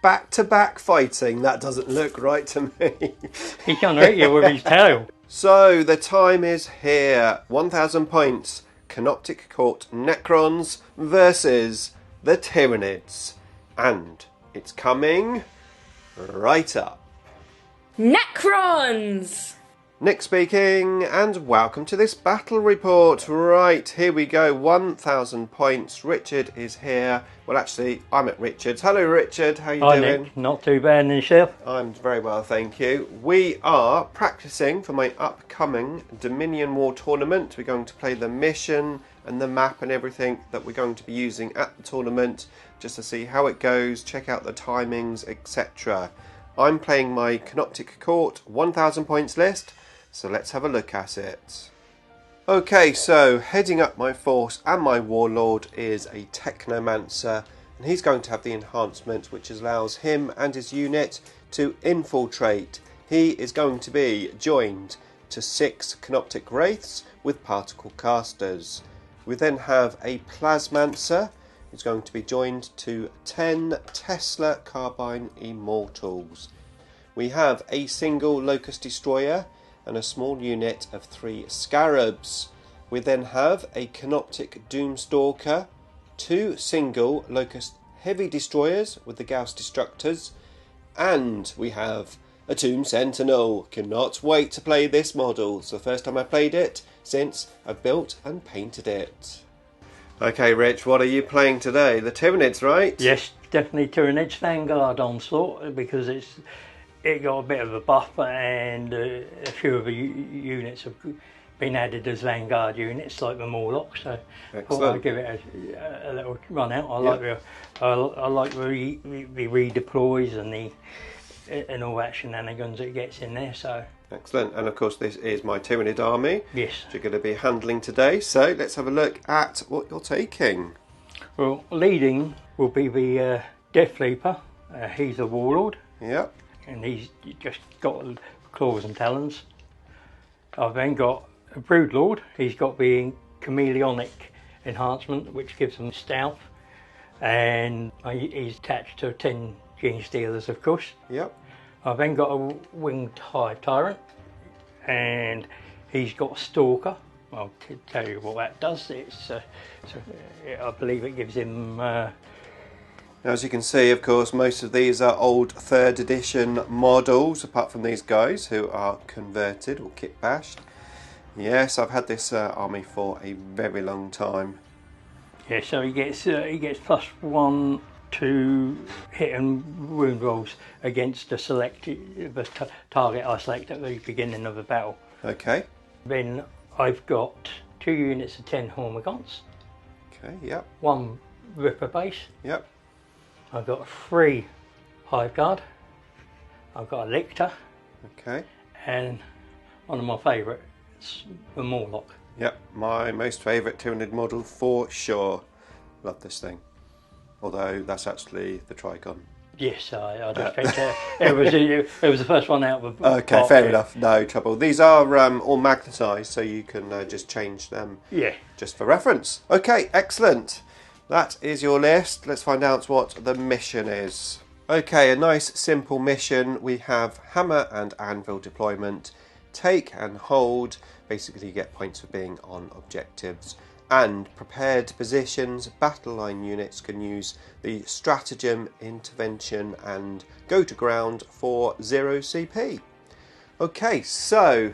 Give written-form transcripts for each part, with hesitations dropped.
back-to-back fighting. That doesn't look right to me. He can hit you with his tail. So the time is here. 1,000 points. Canoptek Court Necrons versus the Tyranids. And it's coming right up. Necrons! Nick speaking, and welcome to this battle report. Right, here we go, 1,000 points. Richard is here. Well, actually, I'm at Richard's. Hello, Richard. How you doing? Nick. Not too bad, and yourself? I'm very well, thank you. We are practicing for my upcoming Dominion War tournament. We're going to play the mission and the map and everything that we're going to be using at the tournament, just to see how it goes, check out the timings, etc. I'm playing my Canoptek Court 1,000 points list. So let's have a look at it. Okay, so heading up my force and my warlord is a Technomancer, and he's going to have the enhancement which allows him and his unit to infiltrate. He is going to be joined to 6 Canoptek Wraiths with particle casters. We then have a Plasmancer who's going to be joined to 10 Tesla Carbine Immortals. We have a single Locust Destroyer and a small unit of 3 Scarabs. We then have a Canoptek Doomstalker, 2 single Locust Heavy Destroyers with the Gauss Destructors, and we have a Tomb Sentinel. Cannot wait to play this model. It's the first time I played it since I built and painted it. Okay, Rich, what are you playing today? The Tyranids, right? Yes, definitely Tyranids Vanguard Onslaught, because it got a bit of a buff, and a few of the units have been added as Vanguard units, like the Morlocks. So I thought I'd give it a little run out. I like the redeploys and all that shenanigans it gets in there. So excellent. And of course, this is my Tyranid army. Yes, which you're going to be handling today. So let's have a look at what you're taking. Well, leading will be the Death Leaper. He's a warlord. Yep. And he's just got claws and talons. I've then got a Broodlord. He's got the chameleonic enhancement, which gives him stealth, and he's attached to 10 Gene Stealers, of course. Yep. I've then got a Winged Hive Tyrant, and he's got a Stalker. I'll tell you what that does. I believe it gives him. As you can see, of course, most of these are old 3rd edition models, apart from these guys who are converted or kit bashed. Yes, I've had this army for a very long time. Yeah, so he gets +1 to hit and wound rolls against the target I select at the beginning of the battle. Okay. Then I've got 2 units of 10 Hormagaunts. Okay, yep. 1 Ripper base. Yep. I've got 3 Hive Guard. I've got a Lictor. Okay. And one of my favourites, the Morlock. Yep, my most favourite Tyranid model for sure. Love this thing. Although that's actually the Trigon. Yes, I just picked it. It was the first one out of the Okay, box, fair enough. No trouble. These are all magnetised, so you can just change them. Yeah. Just for reference. Okay, excellent. That is your list. Let's find out what the mission is. Okay, a nice simple mission. We have hammer and anvil deployment, take and hold. Basically you get points for being on objectives. And prepared positions, battle line units can use the stratagem, intervention and go to ground for 0 CP. Okay, so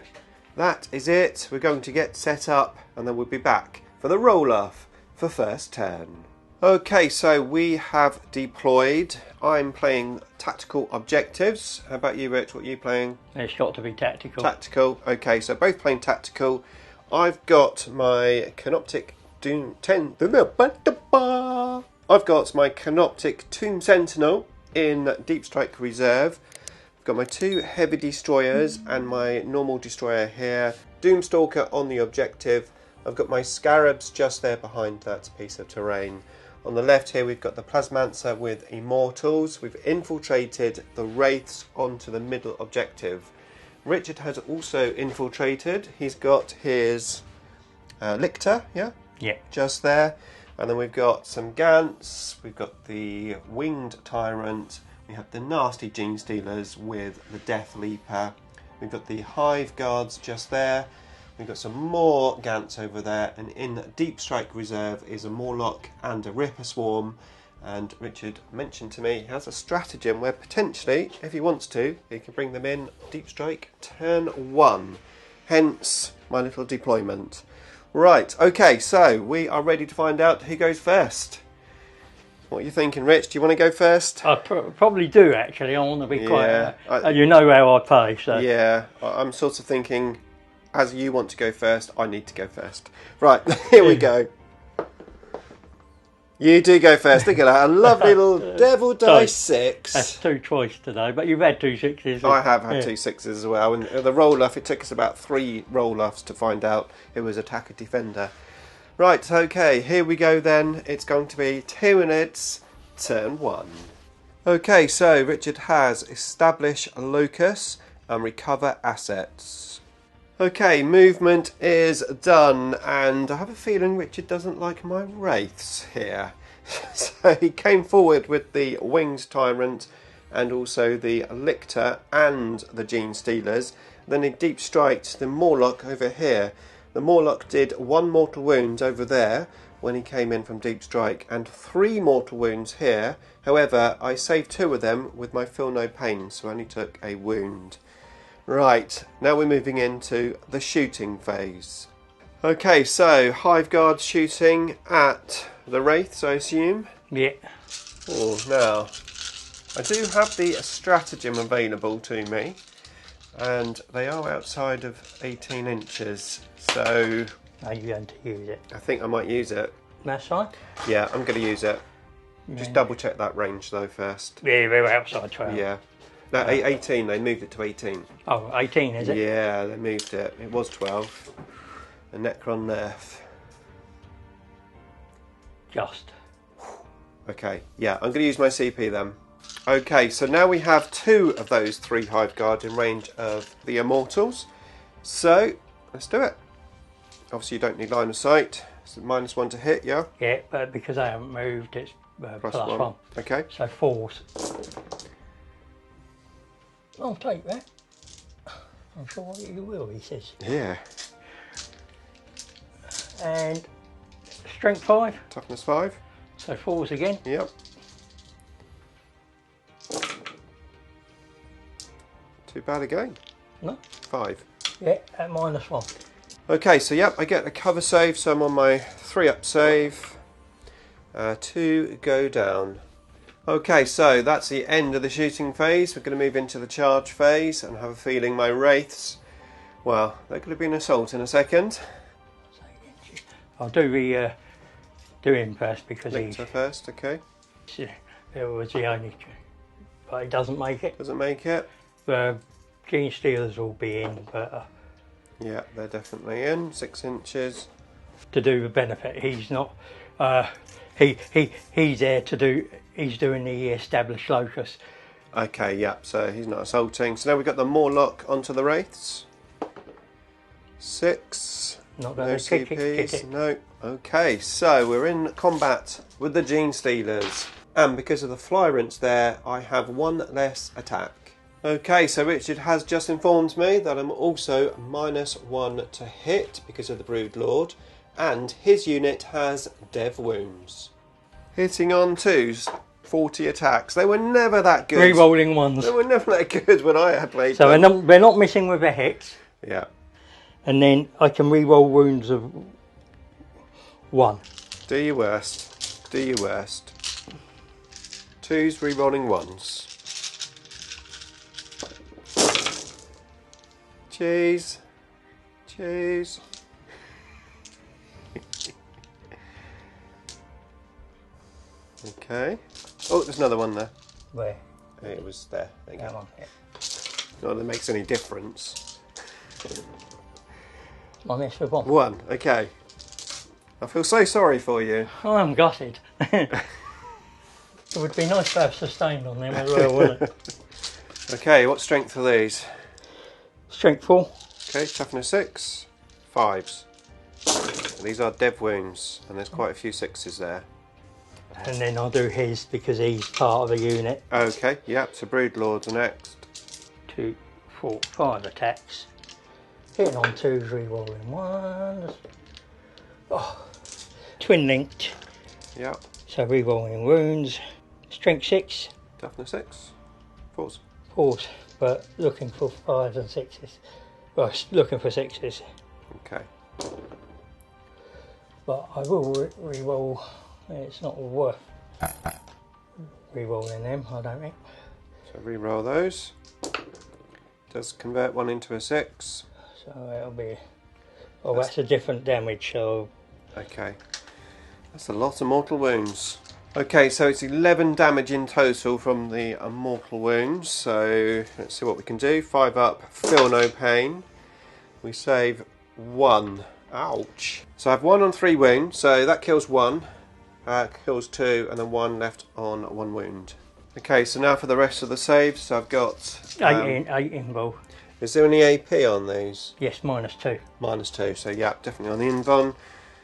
that is it. We're going to get set up and then we'll be back for the roll-off for first turn. Okay, so we have deployed. I'm playing tactical objectives. How about you, Rich? What are you playing? It's got to be tactical. Tactical. Okay, so both playing tactical. I've got my Canoptek I've got my Canoptek Tomb Sentinel in Deep Strike Reserve. I've got my 2 heavy destroyers and my normal destroyer here. Doomstalker on the objective. I've got my Scarabs just there behind that piece of terrain. On the left here we've got the Plasmancer with Immortals. We've infiltrated the Wraiths onto the middle objective. Richard has also infiltrated. He's got his Lictor, yeah? Yeah. Just there. And then we've got some Gants. We've got the Winged Tyrant. We have the nasty Gene Stealers with the Death Leaper. We've got the Hive Guards just there. We've got some more Gants over there, and in Deep Strike Reserve is a Morlock and a Ripper Swarm. And Richard mentioned to me he has a stratagem where potentially, if he wants to, he can bring them in Deep Strike turn 1. Hence my little deployment. Right, okay, so we are ready to find out who goes first. What are you thinking, Rich? Do you want to go first? I probably do, actually. I want to be Yeah, quite... you know how I play, so... Yeah, I'm sort of thinking, as you want to go first, I need to go first. Right, here we go. You do go first. Look at that. A lovely little Devil Dice 6. That's 2 twice today, but you've had 2 6s. I have had 2 6s as well. And the roll-off, it took us about 3 roll-offs to find out it was attacker defender. Right, okay, here we go then. It's going to be Tyranids turn 1. Okay, so Richard has establish locus and recover assets. Okay, movement is done, and I have a feeling Richard doesn't like my wraiths here. So he came forward with the Winged Tyrant and also the Lictor and the Gene Stealers. Then he deep striked the Morlock over here. The Morlock did 1 mortal wound over there when he came in from deep strike, and 3 mortal wounds here. However, I saved 2 of them with my Feel No Pain, so I only took a wound. Right, now we're moving into the shooting phase. Okay, so Hive Guard shooting at the Wraiths, I assume? Yeah. Oh, now, I do have the stratagem available to me, and they are outside of 18 inches, so... Are you going to use it? I think I might use it. That's fine. Yeah, I'm going to use it. Just double check that range though first. Yeah, we were outside 12. Yeah. No, 18, they moved it to 18. Oh, 18 is it? Yeah, they moved it. It was 12. A Necron nerf. Just. Okay, yeah, I'm going to use my CP then. Okay, so now we have 2 of those 3 Hive Guard in range of the Immortals. So, let's do it. Obviously you don't need line of sight. It's -1 to hit, yeah? Yeah, but because I haven't moved, it's +1. Okay. So 4s. I'll take that. I'm sure you will, he says. Yeah. And strength 5. Toughness 5. So 4s again. Yep. Too bad again. No. 5. Yeah, at -1. Okay, so yep, I get a cover save, so I'm on my 3-up save. 2 go down. Okay, so that's the end of the shooting phase. We're going to move into the charge phase, and I have a feeling my wraiths, well, they're going to be an assault in a second. I'll do him first because Lictor first, okay. It was the only, but it doesn't make it. Doesn't make it. The Gene Stealers will be in, but yeah, they're definitely in. 6 inches. To do the benefit, he's not. He's there to do. He's doing the established locus. Okay, yeah, so he's not assaulting. So now we've got the Morlock onto the wraiths. 6. Not No going to kick CPs. it. No. Okay, so we're in combat with the Gene Stealers. And because of the Flyrants there, I have 1 less attack. Okay, so Richard has just informed me that I'm also -1 to hit because of the Brood Lord. And his unit has Dev Wounds. Hitting on 2s, 40 attacks. They were never that good. Re-rolling 1s. They were never that good when I had played So them. they're not missing with a hit. Yeah. And then I can re-roll wounds of 1. Do your worst. Do your worst. 2s re-rolling 1s. Cheese. Cheese. Okay. Oh, there's another one there. Where? It was there. There you That go. one. Yeah. Not that it makes any difference. I missed with 1. 1. Okay. I feel so sorry for you. I'm gutted. It would be nice to have sustained on them as well, wouldn't it? Okay, what strength are these? Strength 4. Okay, toughness 6. 5s. These are Dev Wounds, and there's quite a few 6s there. and then I'll do his because he's part of a unit. Okay, yep, so Broodlords are next. 2, 4, 5 attacks. Hitting on 2s, rerolling 1s. Oh, twin linked. Yep. So rerolling wounds. Strength 6. Toughness 6. 4s. 4s, but looking for 5s and 6s. Well, looking for 6s. Okay. But I will re-roll. It's not worth re-rolling them, I don't think. So re-roll those. Does convert 1 into a 6. So it'll be... Oh, that's a different damage, so... Okay. That's a lot of mortal wounds. Okay, so it's 11 damage in total from the mortal wounds. So let's see what we can do. 5 up, feel no pain. We save 1. Ouch. So I have 1 on 3 wounds, so that kills 1. Kills 2, and then 1 left on 1 wound. Okay, so now for the rest of the saves. So I've got... 8 in roll. Is there any AP on these? Yes, -2. -2, so yeah, definitely on the invuln.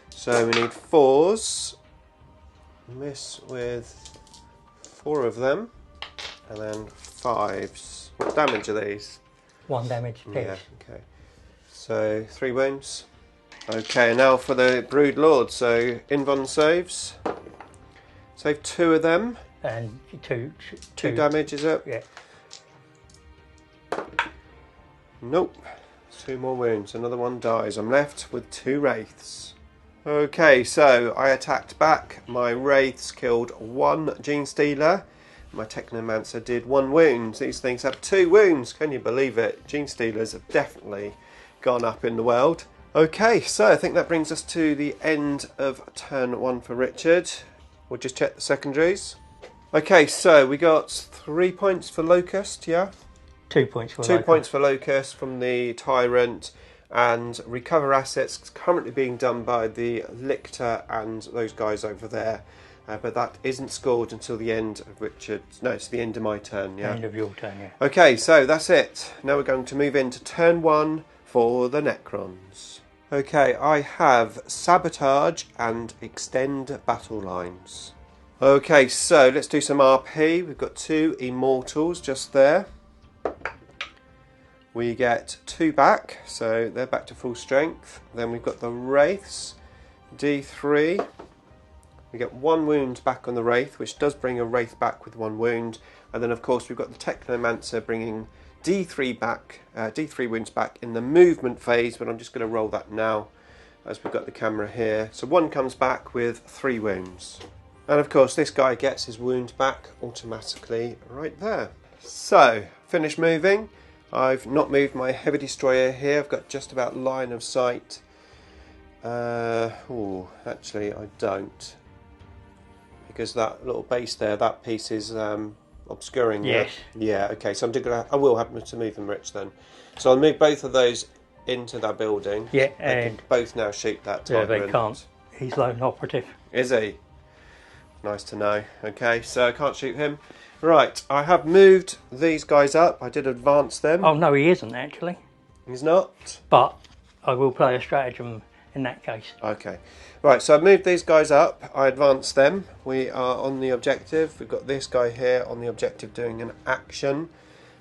So we need 4s. Miss with 4 of them. And then 5s. What damage are these? 1 damage piece. Yeah, okay. So 3 wounds. Okay, now for the Broodlord. So invuln saves. Save 2 of them. And 2 damage, is it? Yeah. Nope. 2 more wounds. Another one dies. I'm left with 2 wraiths. Okay, so I attacked back. My wraiths killed 1 Gene Stealer. My Technomancer did 1 wound. These things have 2 wounds. Can you believe it? Gene Stealers have definitely gone up in the world. Okay, so I think that brings us to the end of turn 1 for Richard. We'll just check the secondaries. Okay, so we got 3 points for Locust, yeah? 2 points for 2 Locust. points for Locust from the Tyrant, and recover assets currently being done by the Lictor and those guys over there. But that isn't scored until the end of Richard's... No, it's the end of my turn, yeah? End of your turn, yeah. Okay, so that's it. Now we're going to move into turn 1 for the Necrons. Okay, I have Sabotage and Extend Battle Lines. Okay, so let's do some RP. We've got 2 Immortals just there. We get 2 back, so they're back to full strength. Then we've got the Wraiths, D3. We get 1 wound back on the Wraith, which does bring a Wraith back with 1 wound. And then, of course, we've got the Technomancer bringing D3 back, D3 wounds back in the movement phase, but I'm just going to roll that now as we've got the camera here. So 1 comes back with 3 wounds. And of course this guy gets his wound back automatically right there. So, finish moving. I've not moved my heavy destroyer here. I've got just about line of sight. Actually I don't. Because that little base there, that piece is obscuring. Yes. Yeah, okay, so I will have to move them, Rich, then. So I'll move both of those into that building. Yeah, they and... can both now shoot that Yeah, Tyrant. they can't. He's lone operative. Is he? Nice to know. Okay, so I can't shoot him. Right, I have moved these guys up. I did advance them. Oh, no, he isn't, actually. He's not? But I will play a stratagem in that case. Okay. Right, so I've moved these guys up. I advanced them. We are on the objective. We've got this guy here on the objective doing an action.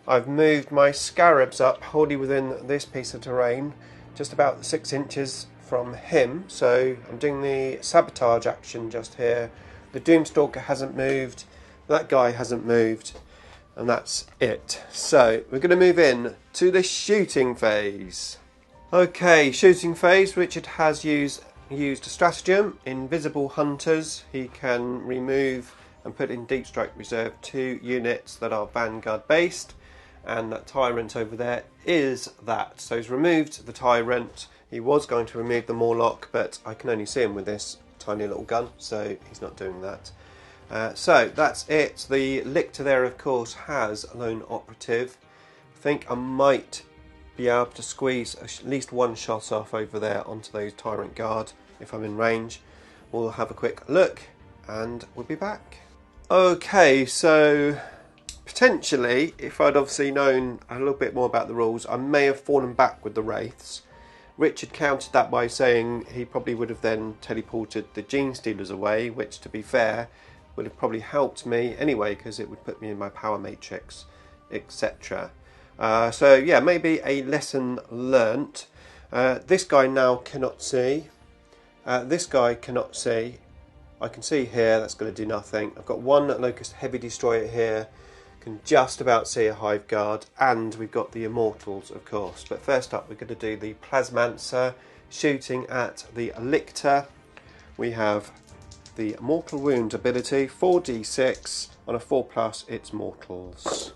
I've moved my Scarabs up wholly within this piece of terrain, just about 6 inches from him. So I'm doing the sabotage action just here. The Doomstalker hasn't moved. That guy hasn't moved. And that's it. So we're going to move in to the shooting phase. Okay, shooting phase. Richard has used a stratagem, Invisible Hunters. He can remove and put in Deep Strike Reserve 2 units that are Vanguard based, and that Tyrant over there is that. So he's removed the Tyrant. He was going to remove the Morlock, but I can only see him with this tiny little gun, so he's not doing that. So that's it. The Lictor there, of course, has a lone operative. I think I might be able to squeeze at least 1 shot off over there onto those Tyrant Guard if I'm in range. We'll have a quick look and we'll be back. Okay, so potentially, if I'd obviously known a little bit more about the rules, I may have fallen back with the Wraiths. Richard countered that by saying he probably would have then teleported the Gene Stealers away, which, to be fair, would have probably helped me anyway, because it would put me in my power matrix, etc. So yeah, maybe a lesson learnt. This guy now cannot see. This guy cannot see. I can see here, that's going to do nothing. I've got one Locust Heavy Destroyer here. Can just about see a Hive Guard, and we've got the Immortals, of course. But first up, we're going to do the Plasmancer shooting at the Lictor. We have the Mortal Wound ability, 4d6. On a 4+, it's mortals.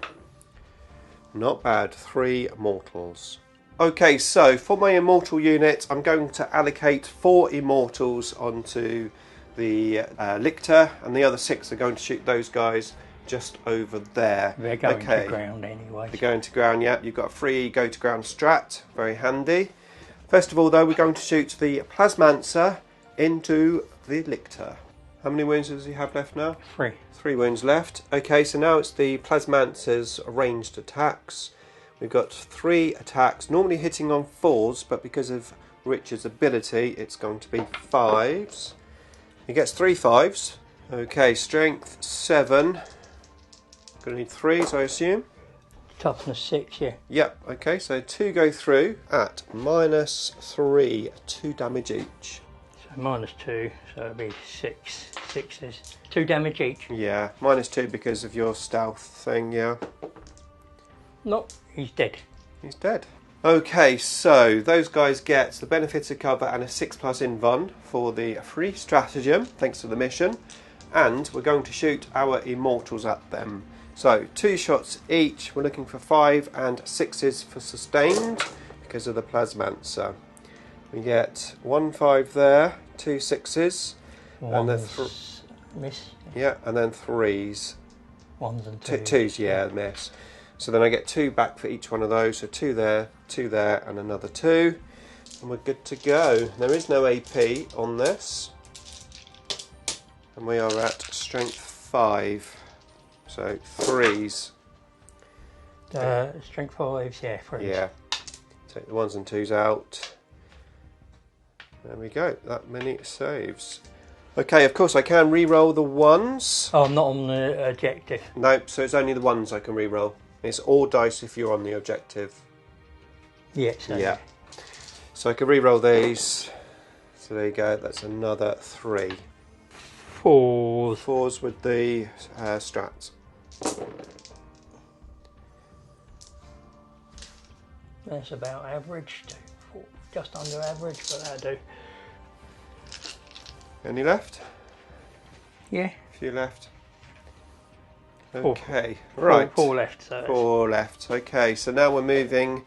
Not bad, 3 mortals. Okay, so for my Immortal unit, I'm going to allocate 4 Immortals onto the Lictor, and the other 6 are going to shoot those guys just over there. They're going to ground anyway. They're going to ground, yeah. You've got a free go to ground strat, very handy. First of all though, we're going to shoot the Plasmancer into the Lictor. How many wounds does he have left now? 3. 3 wounds left. Okay, so now it's the Plasmancer's ranged attacks. We've got 3 attacks, normally hitting on 4s, but because of Richard's ability, it's going to be 5s. He gets 3 5s. Okay, strength 7. Going to need 3s, I assume. Toughness 6, yeah. Yep, okay, so 2 go through at -3, 2 damage each. So -2, so it'll be 6 6s. 2 damage each. Yeah, -2 because of your stealth thing, yeah. No, he's dead. He's dead. Okay, so those guys get the benefits of cover and a 6+ invuln for the free stratagem, thanks to the mission. And we're going to shoot our Immortals at them. So 2 shots each. We're looking for 5 and 6s for sustained because of the Plasmancer. We get 1 5 there, 2 6s, and then miss. Yeah, and then 3s. 1s and 2s. 2s, yeah, miss. So then I get 2 back for each one of those. So 2 there, and another 2, and we're good to go. There is no AP on this, and we are at strength 5. So 3s. Strength 5s, yeah, 3s. Yeah. Take the 1s and 2s out. There we go. That many saves. Okay, of course I can re-roll the 1s. Oh, not on the objective. Nope. So it's only the 1s I can re-roll. It's all dice if you're on the objective. Yeah. So Yeah. So I can re-roll these. So there you go. That's another 3. 4s. 4s with the strats. That's about average. 4, just under average, but that'll do. Any left? Yeah. A few left. 4. Okay, right. 4 left. So 4 left. Okay, so now we're moving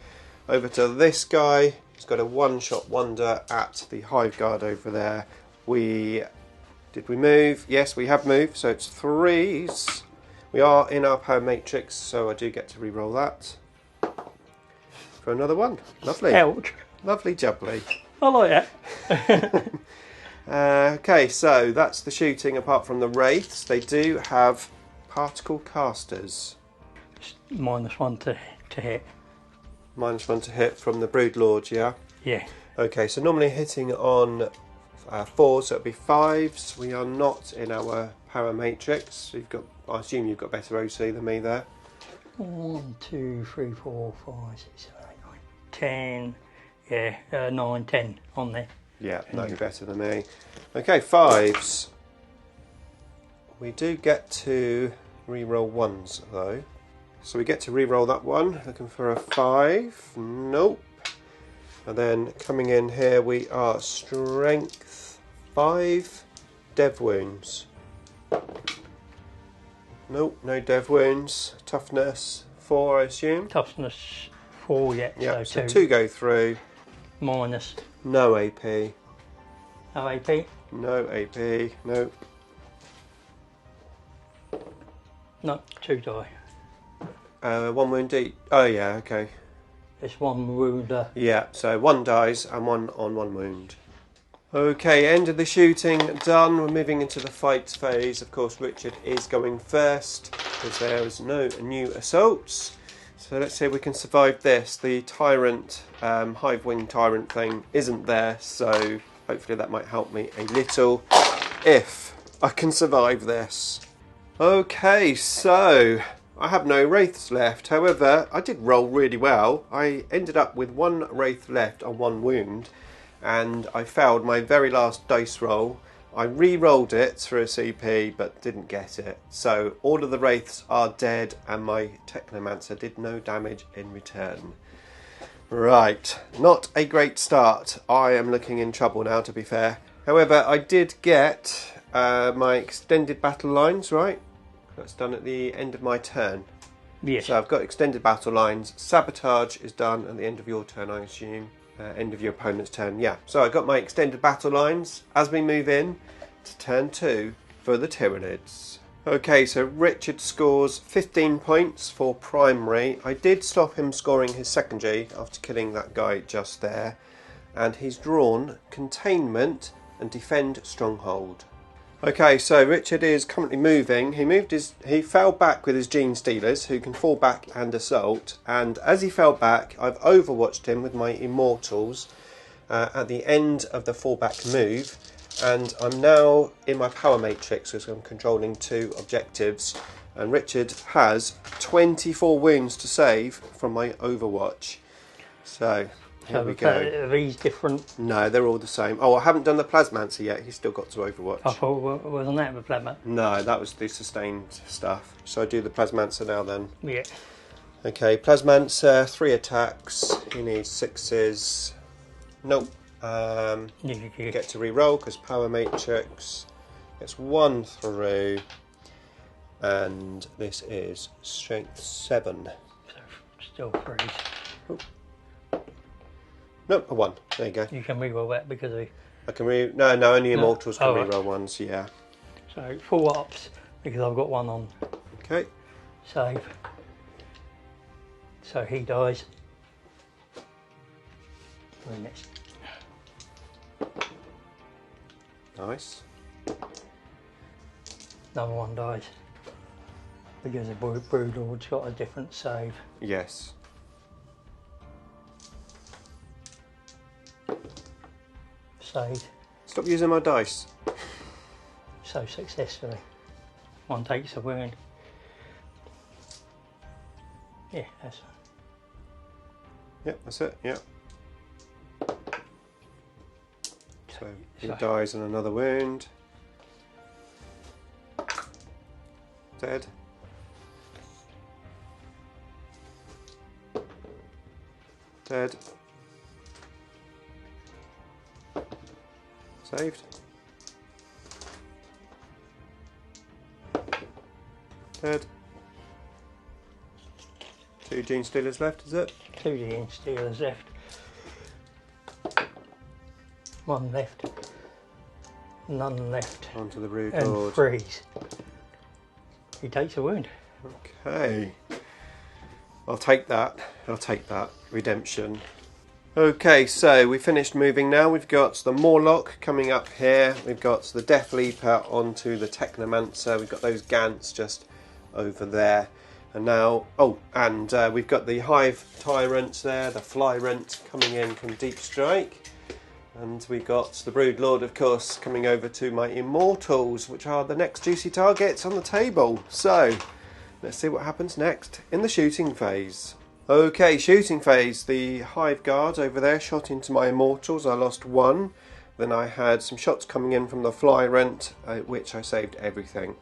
over to this guy. He's got a 1-shot wonder at the Hive Guard over there. Did we move? Yes, we have moved. So it's 3s. We are in our power matrix, so I do get to re-roll that for another 1. Lovely. Ouch. Lovely jubbly. I like that. Okay, so that's the shooting apart from the wraiths. They do have particle casters. -1 to hit. -1 to hit from the Broodlord, yeah? Yeah. Okay, so normally hitting on 4s, so it'll be 5s. We are not in our power matrix. I assume you've got better OC than me there. 1 2 3 4 5 6 7 8 9 10. Yeah, 9 10 on there. Yeah, no, you're better than me. Okay, 5s. We do get to re-roll 1s though. So we get to re-roll that one. Looking for a 5. Nope. And then coming in here we are strength 5, dev wounds. Nope, no dev wounds. Toughness 4, I assume. Toughness 4 yet. Yeah, so 2 2 go through. minus. No AP. No AP. No AP. Nope. No, 2 die. 1 wound each. Oh yeah, okay. It's 1 wounder. Yeah, so 1 dies and 1 on 1 wound. Okay, end of the shooting done. We're moving into the fight phase. Of course, Richard is going first because there is no new assaults. So let's see if we can survive this. The tyrant, hive wing tyrant thing isn't there, so hopefully that might help me a little. If I can survive this. Okay, so I have no wraiths left. However, I did roll really well. I ended up with 1 wraith left on 1 wound, and I failed my very last dice roll. I re-rolled it through a CP but didn't get it. So all of the wraiths are dead and my Technomancer did no damage in return. Right, not a great start. I am looking in trouble now, to be fair. However, I did get my extended battle lines, right? That's done at the end of my turn. Yes. So I've got extended battle lines. Sabotage is done at the end of your turn, I assume. End of your opponent's turn, yeah. So I got my extended battle lines as we move in to turn 2 for the Tyranids. Okay, so Richard scores 15 points for primary. I did stop him scoring his secondary after killing that guy just there. And he's drawn Containment and Defend Stronghold. Okay, so Richard is currently moving. He fell back with his Gene Stealers, who can fall back and assault. And as he fell back, I've overwatched him with my Immortals at the end of the fallback move. And I'm now in my power matrix because I'm controlling 2 objectives. And Richard has 24 wounds to save from my Overwatch. So here we go. Are these different? No, they're all the same. Oh, I haven't done the Plasmancer yet. He's still got to Overwatch. I thought, wasn't that the Plasma? No, that was the sustained stuff. So I do the Plasmancer now then. Yeah. Okay, Plasmancer, 3 attacks. He needs 6s. Nope. You Get to re-roll because power matrix. It's 1 through. And this is strength 7. So still 3s. Oh. Nope, a 1. There you go. You can reroll that because of... I can no, only Immortals can right. re-roll ones, yeah. So 4 ups because I've got 1 on Okay. save. So he dies. And it's Nice. another 1 dies because the Broodlord's got a different save. Yes. Save. Stop using my dice. So successfully. 1 takes a wound. Yeah, that's... Yep, that's it, yep. So he Sorry. dies in another wound. Dead. Dead. Saved. Dead. 2 Gene Stealers left, is it? 2 Gene Stealers left. 1 left. None left. Onto the Brood And Lord. 3s. He takes a wound. Okay. I'll take that. I'll take that. Redemption. Okay, so we finished moving now. We've got the Morlock coming up here. We've got the Death Leaper onto the Technomancer. We've got those Gants just over there. And now, we've got the Hive Tyrants there, the Flyrant coming in from Deep Strike. And we got the Brood Lord, of course, coming over to my Immortals, which are the next juicy targets on the table. So, let's see what happens next in the shooting phase. Okay, shooting phase. The Hive Guard over there shot into my Immortals. I lost 1. Then I had some shots coming in from the Flyrant, which I saved everything.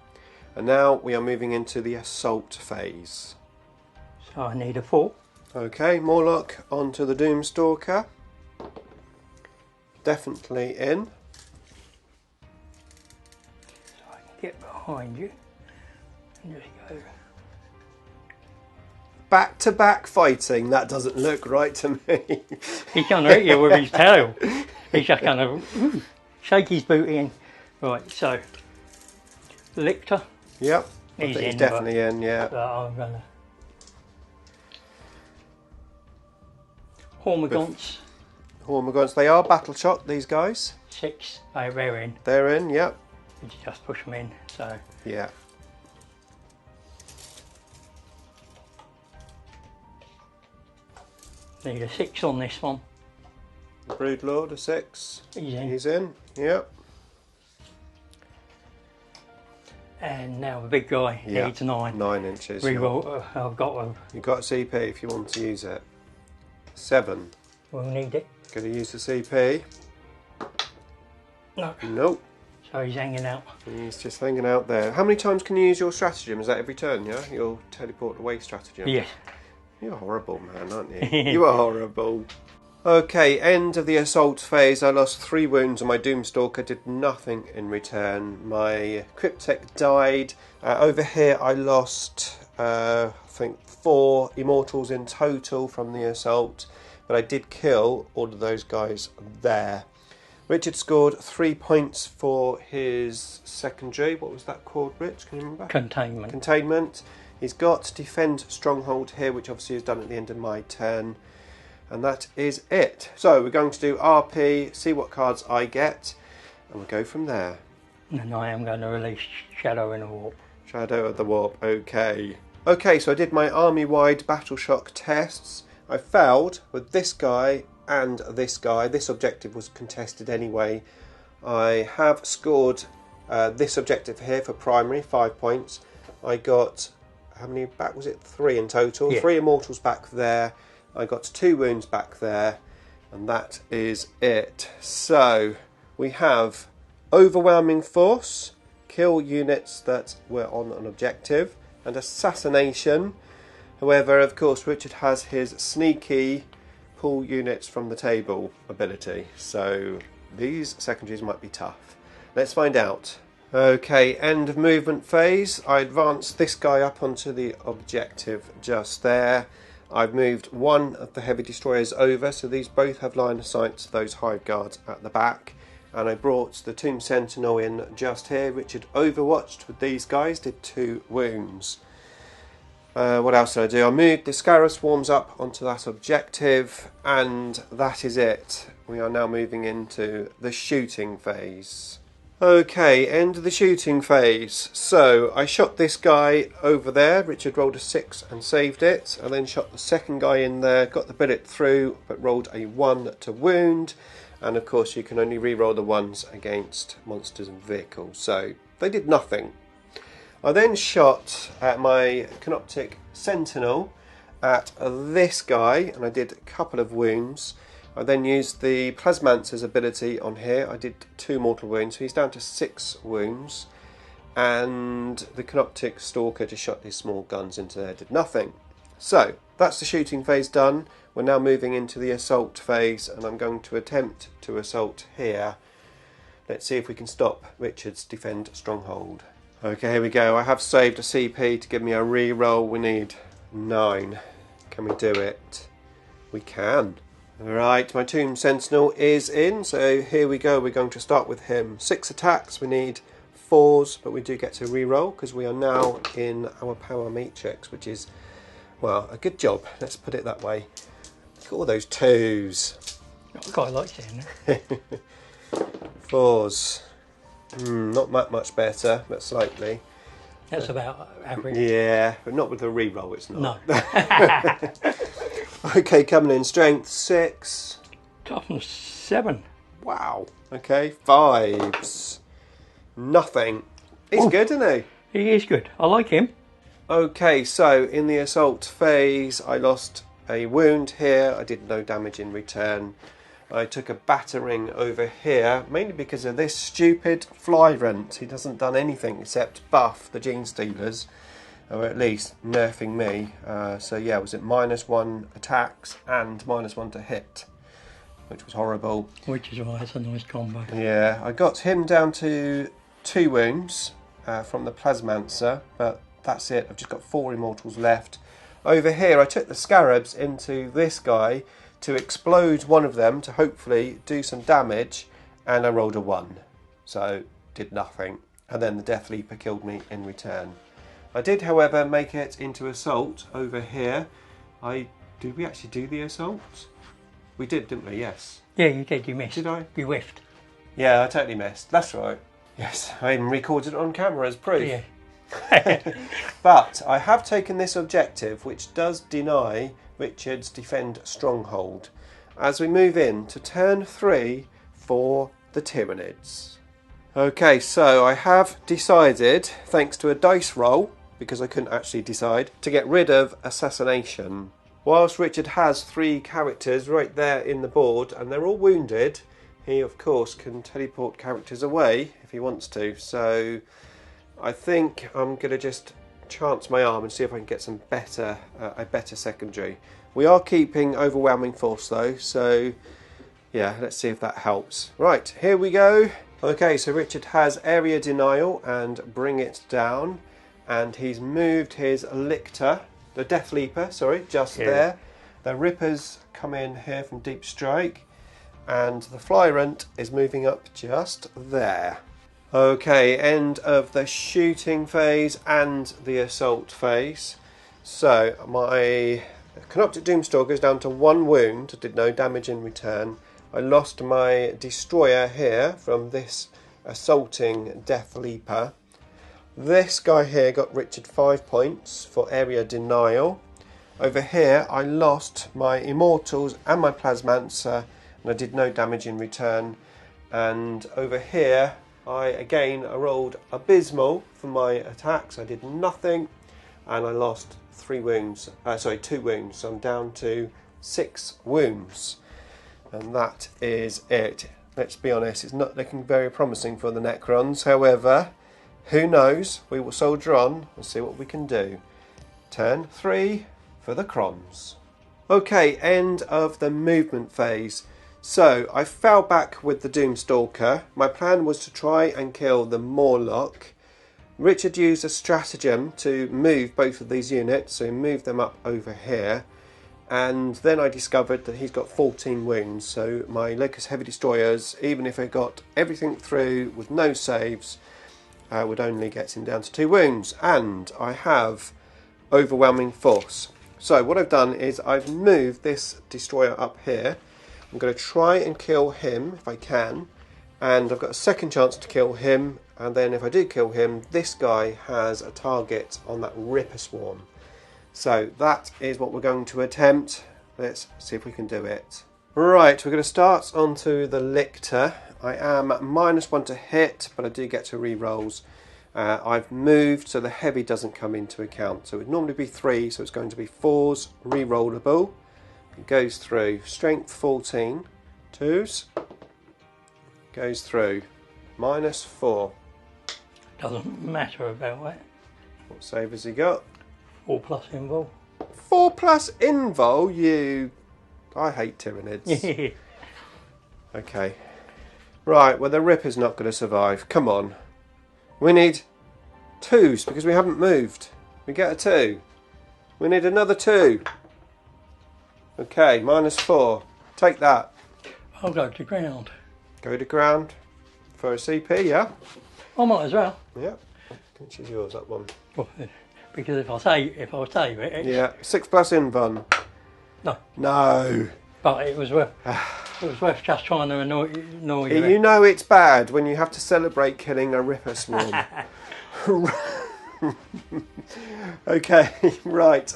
And now we are moving into the assault phase. So I need a 4. Okay, Morlock onto the Doomstalker. Definitely in. So I can get behind you and just go. Back-to-back fighting, that doesn't look right to me. He's going to hit you with his tail. He's just going to shake his boot in. Right, so Lictor. Yep, I He's think he's in, definitely in, yeah. So I'm going to. Hormagaunts. Hormagaunts, they are battle shot, these guys. 6. They're in. They're in, yep. You just push them in. So Yeah. need a 6 on this one. The Brood Lord, a 6. He's in. He's in, yep. And now the big guy needs 9. 9 inches. Reroll. I've got a. You've got a CP if you want to use it. 7. We'll need it. Going to use the CP. No. Nope. So he's hanging out. He's just hanging out there. How many times can you use your stratagem? Is that every turn, yeah? Your teleport away stratagem? Yes. You're a horrible man, aren't you? You are horrible. Okay, end of the assault phase. I lost 3 wounds and my Doomstalker did nothing in return. My Cryptek died. Over here I lost, I think, 4 immortals in total from the assault. But I did kill all of those guys there. Richard scored 3 points for his secondary. What was that called, Rich? Can you remember? Containment. Containment. He's got Defend Stronghold here, which obviously is done at the end of my turn. And that is it. So we're going to do RP, see what cards I get, and we'll go from there. And I am going to release Shadow in the Warp. Shadow of the Warp, okay. Okay, so I did my army-wide battle shock tests. I failed with this guy and this guy. This objective was contested anyway. I have scored this objective here for primary, 5 points. I got, how many back was it? 3 in total. Yeah. 3 immortals back there. I got 2 wounds back there, and that is it. So we have overwhelming force, kill units that were on an objective, and assassination. However, of course, Richard has his sneaky pull units from the table ability, so these secondaries might be tough. Let's find out. Okay, end of movement phase. I advanced this guy up onto the objective just there. I've moved 1 of the heavy destroyers over, so these both have line of sight to those hive guards at the back. And I brought the Tomb Sentinel in just here. Richard overwatched with these guys, did 2 wounds. What else did I do? I moved the Scarab Swarms up onto that objective, and that is it. We are now moving into the shooting phase. Okay, end of the shooting phase. So I shot this guy over there. Richard rolled a 6 and saved it. I then shot the second guy in there, got the bullet through, but rolled a 1 to wound. And of course you can only re-roll the 1s against monsters and vehicles. So they did nothing. I then shot at my Canoptek Sentinel at this guy, and I did a couple of wounds. I then used the Plasmancer's ability on here. I did 2 mortal wounds, so he's down to 6 wounds. And the Canoptek Stalker just shot his small guns into there, did nothing. So, that's the shooting phase done. We're now moving into the assault phase, and I'm going to attempt to assault here. Let's see if we can stop Richard's Defend Stronghold. Okay, here we go. I have saved a CP to give me a re-roll. We need 9. Can we do it? We can. Alright, my Tomb Sentinel is in, so here we go. We're going to start with him. 6 attacks, we need 4s, but we do get to re-roll because we are now in our power matrix, which is, well, a good job. Let's put it that way. Look at all those 2s. I quite like seeing it. 4s. Not that much better, but slightly. That's about average. Yeah, but not with the re-roll, it's not. No. Okay, coming in, strength 6. Toughness 7. Wow. Okay, 5s. Nothing. He's good, isn't he? He is good. I like him. Okay, so in the assault phase, I lost a wound here. I did no damage in return. I took a battering over here, mainly because of this stupid fly rent. He hasn't done anything except buff the Gene Stealers, or at least nerfing me. So yeah, was it -1 attacks and -1 to hit, which was horrible. Which is why it's a nice combo. Yeah, I got him down to 2 wounds from the Plasmancer, but that's it. I've just got 4 immortals left. Over here, I took the Scarabs into this guy to explode one of them to hopefully do some damage, and I rolled a 1, so did nothing. And then the Death Leaper killed me in return. I did, however, make it into assault over here. Did we actually do the assault? We did, didn't we? Yes. Yeah, you did. You missed. Did I? You whiffed. Yeah, I totally missed. That's right. Yes, I even recorded it on camera as proof. Yeah. But I have taken this objective, which does deny Richard's Defend Stronghold, as we move in to turn 3 for the Tyranids. Okay, so I have decided, thanks to a dice roll, because I couldn't actually decide, to get rid of Assassination. Whilst Richard has 3 characters right there in the board, and they're all wounded, he of course can teleport characters away if he wants to. So I think I'm going to just chance my arm and see if I can get some a better secondary. We are keeping Overwhelming Force though, so yeah, let's see if that helps. Right, here we go. Okay, so Richard has Area Denial and Bring It Down, and he's moved his Lictor, the Death Leaper, sorry, just there. The Rippers come in here from Deep Strike, and the Flyrant is moving up just there. Okay, end of the shooting phase and the assault phase. So my Canoptek Doomstalker is down to 1 wound, did no damage in return. I lost my Destroyer here from this assaulting Death Leaper. This guy here got Richard 5 points for Area Denial. Over here I lost my Immortals and my Plasmancer, and I did no damage in return. And over here I rolled Abysmal for my attacks. I did nothing, and I lost 2 wounds, so I'm down to 6 wounds. And that is it. Let's be honest, it's not looking very promising for the Necrons. However, who knows? We will soldier on and see what we can do. Turn 3 for the Crons. Okay, end of the movement phase. So I fell back with the Doomstalker. My plan was to try and kill the Morlock. Richard used a stratagem to move both of these units, so he moved them up over here. And then I discovered that he's got 14 wounds, so my Locust Heavy Destroyers, even if I got everything through with no saves, would only get him down to 2 wounds. And I have Overwhelming Force. So what I've done is I've moved this Destroyer up here. I'm going to try and kill him if I can, and I've got a second chance to kill him, and then if I do kill him, this guy has a target on that Ripper Swarm. So that is what we're going to attempt. Let's see if we can do it. Right, we're going to start onto the Lictor. I am -1 to hit, but I do get to re-rolls. I've moved so the heavy doesn't come into account. So it would normally be 3, so it's going to be 4s, re-rollable. It goes through. Strength 14, 2s, goes through. -4. Doesn't matter about that. What save has he got? 4+ invul. 4+ invul, you... I hate Tyranids. Okay. Right, well the Ripper's not going to survive. Come on. We need 2s because we haven't moved. We get a 2. We need another 2. Okay, -4. Take that. I'll go to ground. Go to ground for a CP, yeah? I might as well. Yeah. Which is yours, that one? Well, because if I save it, it's... Yeah, 6+ invul. No. No. But it was worth just trying to annoy you. You know it's bad when you have to celebrate killing a Ripper Swarm. Okay, right.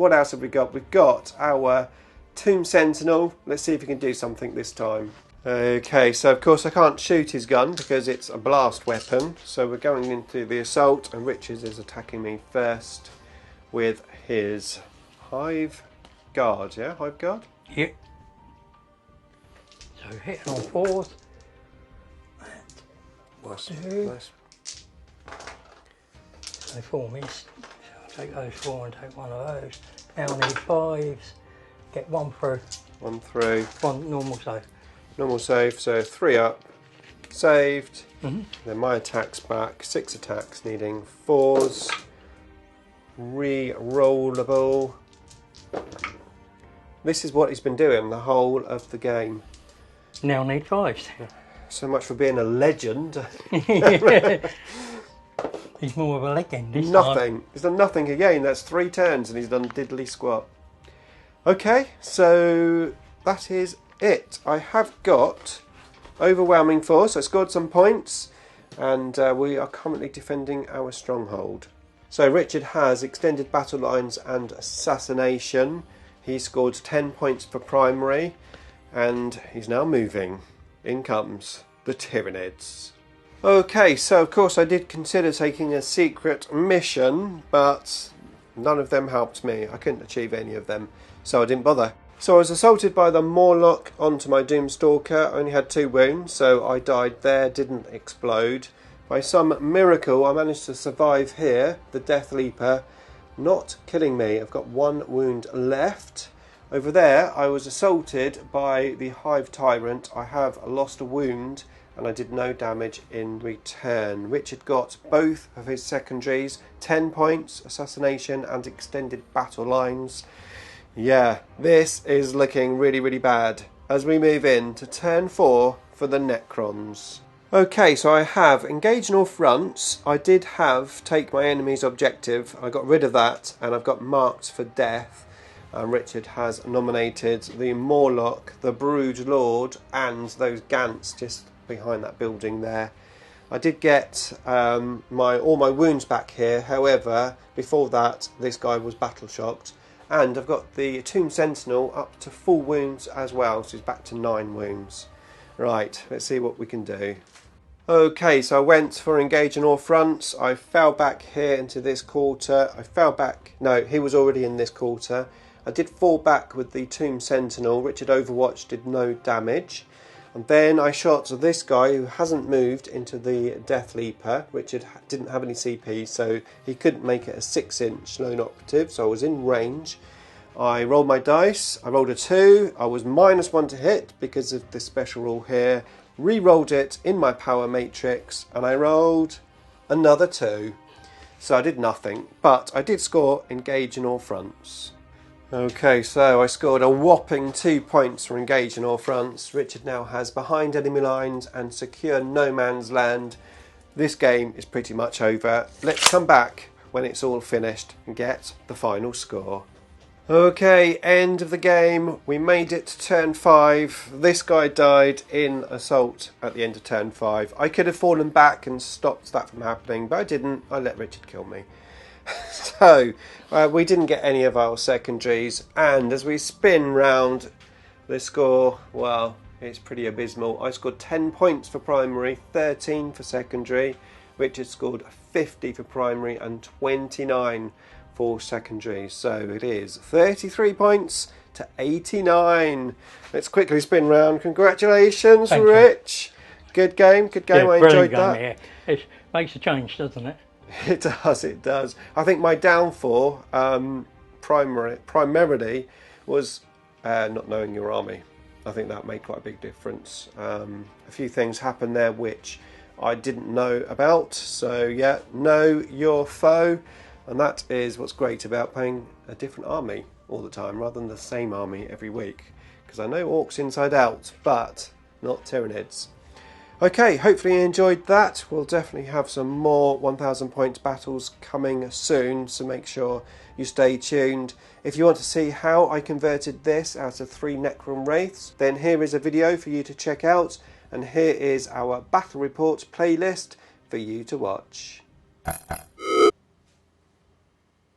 What else have we got? We've got our Tomb Sentinel. Let's see if we can do something this time. Okay, so of course I can't shoot his gun because it's a blast weapon. So we're going into the assault, and Richards is attacking me first with his Hive Guard. Yeah, Hive Guard? Yep. So hitting on 4s. Nice. So 4 miss. So I'll take those 4 and take one of those. Now I need 5s. Get 1 through. 1 through. 1 normal save. Normal save, so 3 up. Saved. Mm-hmm. Then my attack's back. 6 attacks, needing 4s. Re-rollable. This is what he's been doing the whole of the game. Now I need 5s. So much for being a legend. He's more of a legend this Nothing. time. He's done nothing again. That's 3 turns and he's done diddly squat. Okay, so that is it. I have got Overwhelming Force. I scored some points, and we are currently defending our stronghold. So Richard has Extended Battle Lines and Assassination. He scored 10 points for primary, and he's now moving. In comes the Tyranids. Okay, so of course I did consider taking a secret mission, but none of them helped me. I couldn't achieve any of them, so I didn't bother. So I was assaulted by the Morlock onto my Doomstalker. I only had 2 wounds, so I died there, didn't explode. By some miracle I managed to survive here, the Death Leaper not killing me. I've got 1 wound left. Over there I was assaulted by the Hive Tyrant. I have lost a wound and I did no damage in return. Richard got both of his secondaries, 10 points, assassination and extended battle lines. Yeah, this is looking really, really bad as we move in to turn 4 for the Necrons. Okay, so I have engaged in all fronts. I did have take my enemy's objective. I got rid of that and I've got marked for death. Richard has nominated the Morlock, the Brood Lord and those Gants just behind that building there. I did get all my wounds back here. However, before that this guy was battle shocked, and I've got the Tomb Sentinel up to full wounds as well, so he's back to 9 wounds. Right, let's see what we can do. Okay, so I went for engage in all fronts. I fell back here into this quarter. I fell back, no, he was already in this quarter. I did fall back with the Tomb Sentinel. Richard Overwatch did no damage. And then I shot this guy who hasn't moved into the Death Leaper. Richard didn't have any CP, so he couldn't make it a 6-inch lone operative, so I was in range. I rolled my dice. I rolled a 2. I was -1 to hit because of this special rule here. Re-rolled it in my power matrix, and I rolled another 2. So I did nothing, but I did score engage in all fronts. Okay, so I scored a whopping 2 points for engage in all fronts. Richard now has behind enemy lines and secure no man's land. This game is pretty much over. Let's come back when it's all finished and get the final score. Okay, end of the game. We made it to turn 5. This guy died in assault at the end of turn 5. I could have fallen back and stopped that from happening, but I didn't. I let Richard kill me. So, we didn't get any of our secondaries, and as we spin round the score, well, it's pretty abysmal. I scored 10 points for primary, 13 for secondary. Richard scored 50 for primary and 29 for secondary. So it is 33 points to 89. Let's quickly spin round. Congratulations, Thank Rich. You. Good game, good game. Yeah, I enjoyed game, that. Yeah. It makes a change, doesn't it? It does, it does. I think my downfall primarily was not knowing your army. I think that made quite a big difference. A few things happened there which I didn't know about. So yeah, know your foe. And that is what's great about playing a different army all the time rather than the same army every week. Because I know orcs inside out, but not Tyranids. Okay, hopefully you enjoyed that. We'll definitely have some more 1000 points battles coming soon, so make sure you stay tuned. If you want to see how I converted this out of 3 Necron Wraiths, then here is a video for you to check out, and here is our Battle Report playlist for you to watch.